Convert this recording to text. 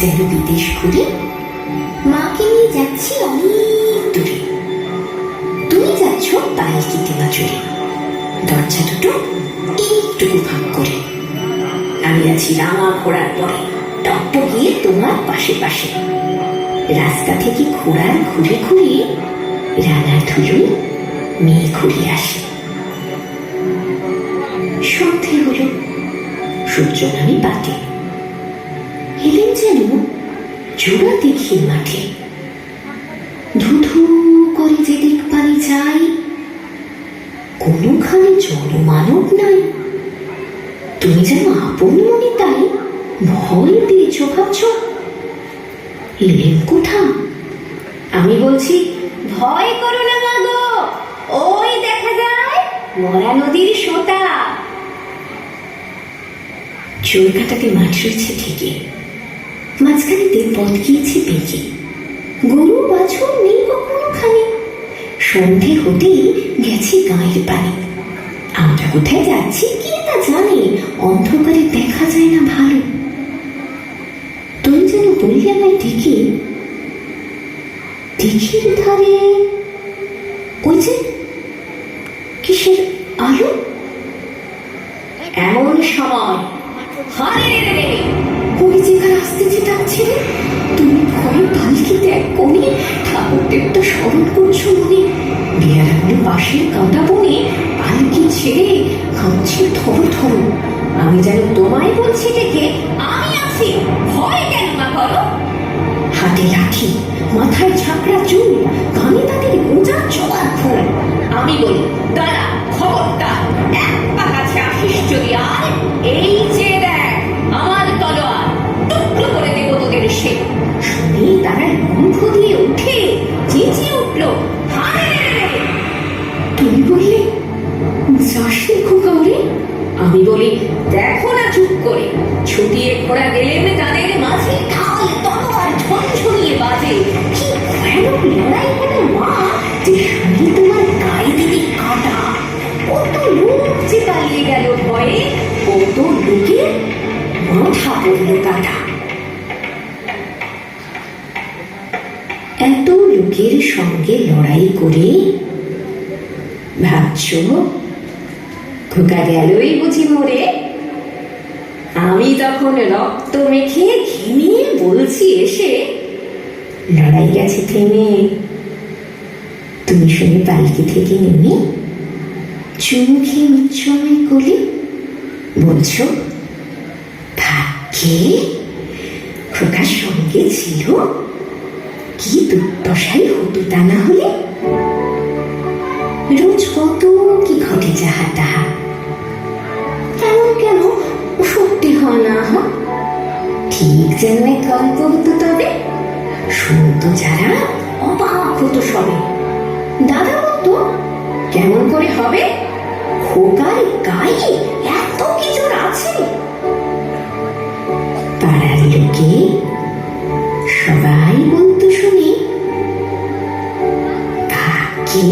যেন বিদেশ ঘুরে মাকে নিয়ে যাচ্ছি অনেক দূরে। তুমি যাচ্ছ পালকিতে বাজুরে, দরজা দুটো একটুকু ফাঁক করে। আমি আছি রাঙা ঘোড়ার পরে, টকটকিয়ে তোমার পাশে পাশে। রাস্তা থেকে ঘোড়ার ঘুরে ঘুরে রাঙা ধুলো মেয়ে ঘুরে আসে। সন্ধে হলো, সূর্য নামে পাতে। এলেন যেন জোড়া দেখির মাঠে। ধুধু করে যেদিক পানি যায়, কোনোখানে জনমানব নাই। তুমি যেন আপন মনে তাই ভয় পেয়েছ, ভাবছ এলেন কোথা? আমি বলছি, ভয় করো না মাগো, ওই দেখা যায় মরা নদীর সোতা। চোর কাটাতে মাঠ রয়েছে ঠিকই, মাঝখানেতে পথ গিয়েছে বেঁকে। গরু বাছুর নেই কখনোখানে, সন্ধে হতেই গেছে গাঁয়ের পানি। আমরা কোথায় যাচ্ছি কে তা জানে, অন্ধকারে দেখা যায় না ভালো। তুই যেন বললি আমায় ডেকে, দিঘির ধারে ওই যে কিসের আলো। এমন সময় ওই যেখানে আসতেছে তার ছেলে। তুমি ভয়ে পালকি ত্যাগ করে ঠাকুরদেবটা স্মরণ করছো মনে। বেয়ারাগুলো বাঁশের কাঁটা বনে পালকি ছেড়ে কাঁদছে থর থর। আমি যেন তোমায় বলছি ডেকে, আমি আছি, ভয় কেন না করো। হাতে লাঠি, মাথায় ঝাঁকড়া চুল, কানে তাদের গোজা জবার ফুল। আমি বলি, দাঁড়া খবরদার, এক পা কাছে আসিস যদি আর, এই যে দেখ আমার তলোয়ার, টুকরো করে দেবো তোদের সে। শুনে তারা লম্ফ দিয়ে উঠে চেঁচিয়ে উঠলো, তুমি বললে যাসনি খোকাউরে। আমি বলি, দেখো না চুপ করে। ছুটিয়ে ঘোড়া গেলেন তাদের মাঝে, ঢাল তলোয়ার ঝনঝনিয়ে বাজে। কি ভয়ানক লড়াই হলো মা, যে শুনি তোমার গায়ে দিবি কাঁটা। কত লোক যে পালিয়ে গেল ভয়ে, কত লোকে মাথা পড়ল কাটা। এত লোকের সঙ্গে লড়াই করে ভাবছ খোকা গেলই বুঝি মরে। আমি তখন রক্ত মেখে ঘেমিয়ে বলছি এসে, লড়াই গেছে থেমে। তুমি শুনে পালকি থেকে নেমে চুমু খেয়ে নিচ্ছ আমায় কোলে, বলছো ভাগ্যে খোকার সঙ্গে ছিল, কি দুর্দশাই হতো তা না হলে। রোজ কত কি ঘটে যাহা তাহা, এমন কেন সত্যি হয় না। ঠিক যেন এক গল্প হতো, তবে শুনতো যারা অবাক হতো সবে। দাদা বলতো, কেমন করে হবে, খোকার গায়ে এত কিছু আছে। পাড়ার লোকে সবাই বলতো শুনি, ভাগ্যে